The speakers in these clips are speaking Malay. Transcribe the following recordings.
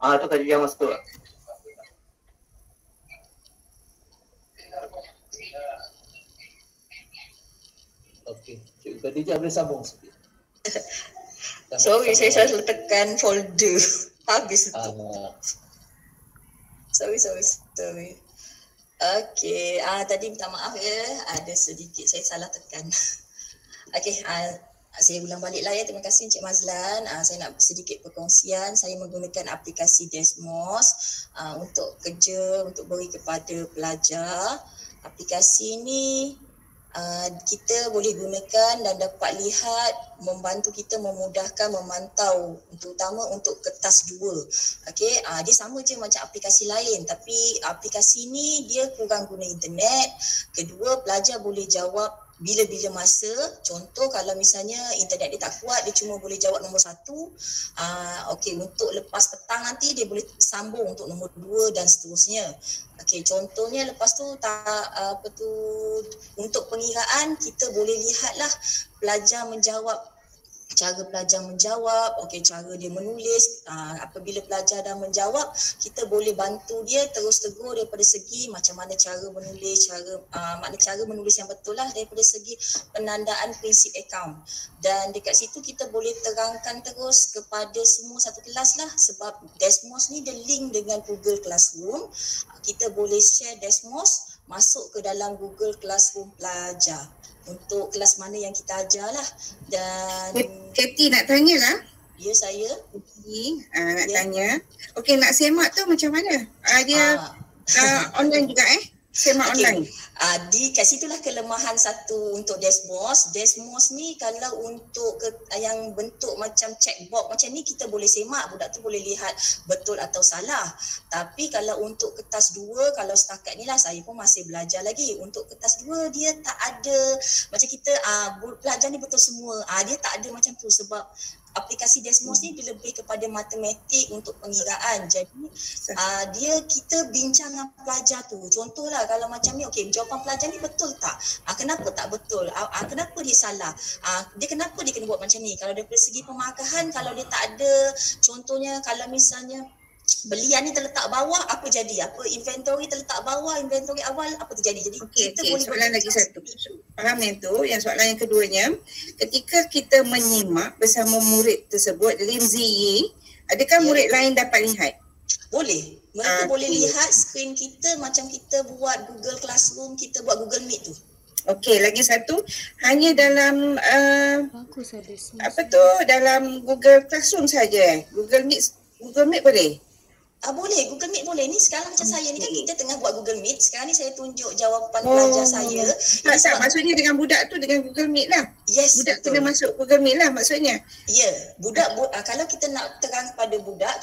Itu tajuk yang masuk. Okey, Cik Khadijah boleh sambung sikit. Sorry, saya salah tekan folder. Habis tu. Sorry. Okey, tadi minta maaf ya, ada sedikit saya salah tekan. Okey, saya ulang balik lah ya. Terima kasih Encik Mazlan. Saya nak sedikit perkongsian. Saya menggunakan aplikasi Desmos untuk kerja, untuk beri kepada pelajar. Aplikasi ini kita boleh gunakan dan dapat lihat membantu kita memudahkan memantau, terutama untuk kertas 2. Okey, dia sama je macam aplikasi lain, tapi aplikasi ni dia kurang guna internet. Kedua, pelajar boleh jawab bila-bila masa. Contoh kalau misalnya internet dia tak kuat, dia cuma boleh jawab nombor 1. Okey, untuk lepas petang nanti dia boleh sambung untuk nombor 2 dan seterusnya. Okey, contohnya lepas tu untuk pengiraan kita boleh lihatlah cara pelajar menjawab, okey, cara dia menulis. Apabila pelajar dah menjawab, kita boleh bantu dia terus tegur daripada segi macam mana cara menulis, cara menulis yang betul lah daripada segi penandaan prinsip akaun. Dan dekat situ kita boleh terangkan terus kepada semua satu kelas lah, sebab Desmos ni dia link dengan Google Classroom. Kita boleh share Desmos masuk ke dalam Google Classroom pelajar untuk kelas mana yang kita ajar lah. Dan Katie nak tanya lah. Ya, saya. Nak tanya. Okey, nak semak tu macam mana? Dia online juga semak online. Kat situlah kelemahan satu untuk Desmos. Desmos ni kalau untuk yang bentuk macam checkbox macam ni, kita boleh semak, budak tu boleh lihat betul atau salah. Tapi kalau untuk kertas 2, kalau setakat ni lah saya pun masih belajar lagi. Untuk kertas 2 dia tak ada macam kita pelajar ni betul semua. Dia tak ada macam tu sebab aplikasi Desmos ni dia lebih kepada matematik untuk pengiraan. Jadi kita bincang dengan pelajar tu. Contohlah kalau macam ni, okey, jawapan pelajar ni betul tak? Kenapa tak betul? Kenapa dia salah? Kenapa dia kena buat macam ni? Kalau daripada segi pemarkahan, kalau dia tak ada, contohnya kalau misalnya belian ni terletak bawah, apa jadi? Apa inventory terletak bawah, inventory awal, apa terjadi? Jadi kita boleh soalan lagi satu. Faham yang tu. Yang soalan yang keduanya, ketika kita menyimak bersama murid tersebut, Lindsay Yi, adakah murid lain dapat lihat? Boleh. Mereka boleh lihat skrin kita macam kita buat Google Classroom, kita buat Google Meet tu. Okey, lagi satu, hanya dalam dalam Google Classroom saja. Google Meet boleh? Boleh, Google Meet boleh. Ni sekarang macam saya ni kan kita tengah buat Google Meet. Sekarang ni saya tunjuk jawapan pelajar saya. Tak, maksudnya dengan budak tu dengan Google Meet lah. Yes, budak kena masuk Google Meet lah maksudnya. Ya, budak kalau kita nak terang pada budak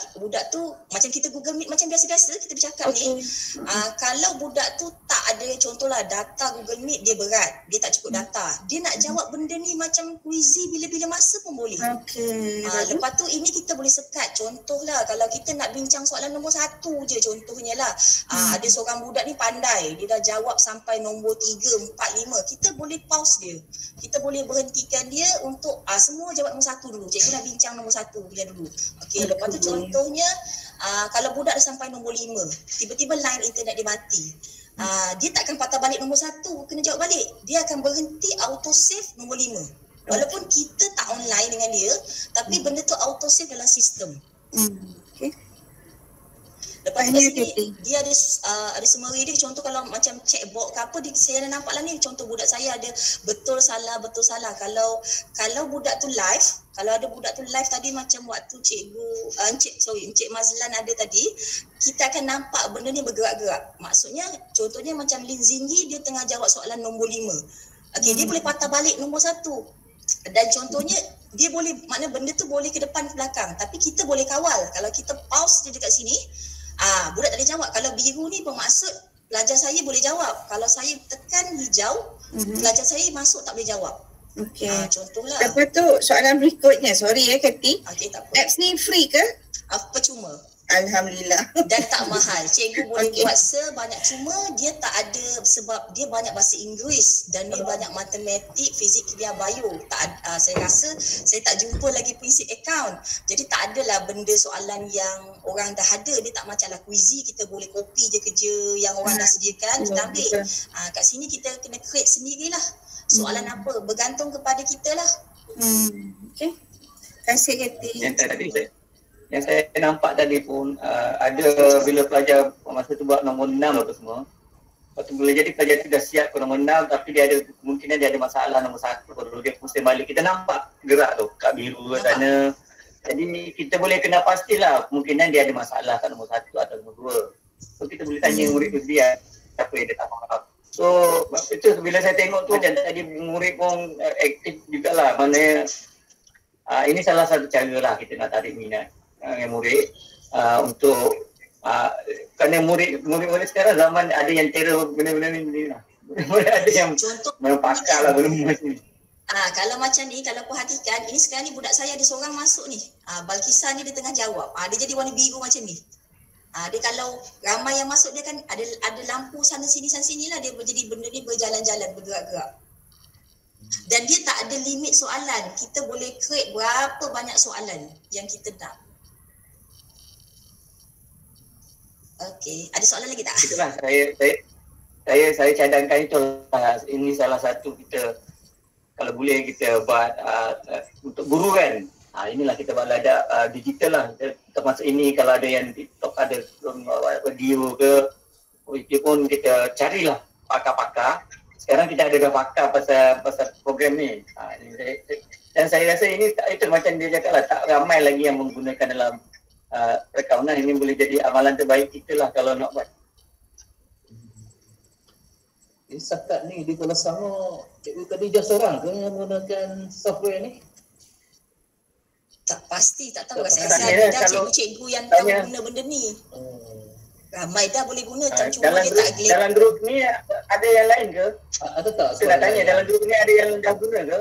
tu macam kita Google Meet macam biasa-biasa kita bercakap ni. Kalau budak tu tak ada, contohlah data Google Meet dia berat, dia tak cukup data. Dia nak jawab benda ni macam kuizi bila-bila masa pun boleh. Lepas tu ini kita boleh sekat. Contohlah kalau kita nak bincang soalan nombor 1 je contohnya lah. Ada seorang budak ni pandai, dia dah jawab sampai nombor 3, 4, 5. Kita boleh pause dia. Kita boleh berhentikan dia untuk semua jawab nombor 1 dulu. Cikgu nak bincang nombor 1 dia dulu. Okey, lepas tu contohnya kalau budak dah sampai nombor 5, tiba-tiba line internet dia mati. Dia tak akan patah balik nombor 1 kena jawab balik. Dia akan berhenti auto save nombor 5. Walaupun kita tak online dengan dia, tapi benda tu auto save dalam sistem. Lepas tu dia ada summary dia. Contoh kalau macam checkbox ke apa, saya dah nampak lah ni. Contoh budak saya ada betul salah. Kalau budak tu live, kalau ada budak tu live tadi macam waktu Encik Mazlan ada tadi, kita akan nampak benda ni bergerak-gerak. Maksudnya contohnya macam Lin Zingi, dia tengah jawab soalan nombor 5. Okey, dia boleh patah balik nombor 1. Dan contohnya dia boleh, makna benda tu boleh ke depan ke belakang, tapi kita boleh kawal. Kalau kita pause dia dekat sini, budak tak boleh jawab. Kalau biru ni bermaksud pelajar saya boleh jawab. Kalau saya tekan hijau, pelajar saya masuk tak boleh jawab. Okey. Contohlah. Lepas tu soalan berikutnya, sorry Kati. Tak apa. Apps ni free ke? Percuma. Alhamdulillah. Dan tak mahal. Cikgu boleh Okey. buat sebanyak, cuma dia tak ada sebab dia banyak bahasa Inggeris dan dia banyak matematik, fizik, kimia, bio. Saya rasa saya tak jumpa lagi prinsip account. Jadi tak adalah benda soalan yang orang dah ada. Dia tak macam lah Quizzy, kita boleh copy je kerja yang orang dah sediakan, kita ambil. Kat sini kita kena create sendirilah. Soalan apa? Bergantung kepada kita lah. Okey. Terima kasih Kati. Yang saya nampak tadi pun ada bila pelajar masa tu buat nombor 6 apa semua. Lepas tu boleh jadi pelajar tu dah siap ke nombor 6 tapi dia ada kemungkinan dia ada masalah nombor 1 baru dia pusing balik. Kita nampak gerak tu kat biru ke sana. Jadi kita boleh kena pastilah kemungkinan dia ada masalah kat nombor 1 atau nombor 2. So kita boleh tanya murid tu dia apa yang dia tak faham. So itu bila saya tengok tu macam tadi murid pun aktif jugalah. Maknanya ini salah satu cara lah kita nak tarik minat yang murid untuk kerana murid sekarang zaman ada yang terror benda-benda ni lah. Ada yang Contoh memang pakar lah benda-benda ni. Kalau macam ni, kalau perhatikan, ini sekarang ni budak saya ada seorang masuk ni. Balkisah ni dia tengah jawab. Dia jadi warna biru macam ni. Dia kalau ramai yang masuk dia kan ada lampu sana sini lah, dia jadi benda ni berjalan-jalan, bergerak-gerak. Dan dia tak ada limit soalan. Kita boleh create berapa banyak soalan yang kita nak. Okey, ada soalan lagi tak? Itulah saya cadangkan itu lah. Ini salah satu kita kalau boleh kita buat untuk guru kan. Inilah kita buat ladak digital lah. Termasuk ini kalau ada yang TikTok ada video ke, itu pun kita carilah pakar-pakar. Sekarang kita ada dah pakar pasal program ni. Dan saya rasa ini itu macam dia cakap lah, tak ramai lagi yang menggunakan dalam perkawanan. Ini boleh jadi amalan terbaik kita lah kalau nak buat. Setakat ni di Kuala Selangor, Cikgu Khadijah seorang ke yang menggunakan software ni? Tak pasti, tak tahu. Tak Saya pasti. rasa ada dah Kalau cikgu-cikgu yang tahu tanya- guna benda ni. Ramai dah boleh guna, cuma Dalam dia tak grup, dalam grup ni ada yang lain ke? Ada tak? Saya nak tanya dalam grup ni ada yang dah guna ke?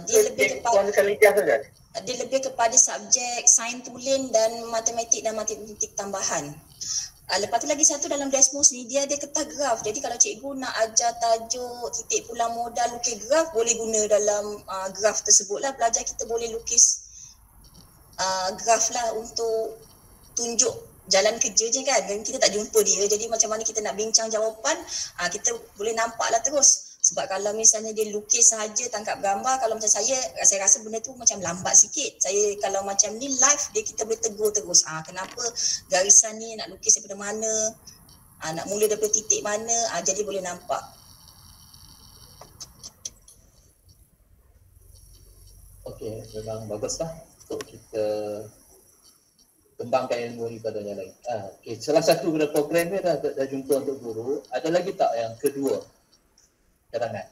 dia lebih kepada Puan Khadijah saja. dia lebih kepada subjek sains tulen dan matematik tambahan. Lepas tu lagi satu dalam Desmos ni dia ada kertas graf. Jadi kalau cikgu nak ajar tajuk titik pulang modal lukis graf, boleh guna dalam graf tersebut lah. Pelajar kita boleh lukis graf lah untuk tunjuk jalan kerja je kan. Dan kita tak jumpa dia. Jadi macam mana kita nak bincang jawapan, kita boleh nampak lah terus. Sebab kalau misalnya dia lukis sahaja, tangkap gambar, kalau macam saya rasa benda tu macam lambat sikit. Saya kalau macam ni live, kita boleh tegur terus. Kenapa garisan ni nak lukis daripada mana, nak mula daripada titik mana, jadi boleh nampak. Okey, memang baguslah untuk kita kembangkan ilmu ni pada yang lain. Okey, salah satu program ni dah jumpa untuk guru. Ada lagi tak yang kedua? Cadangan.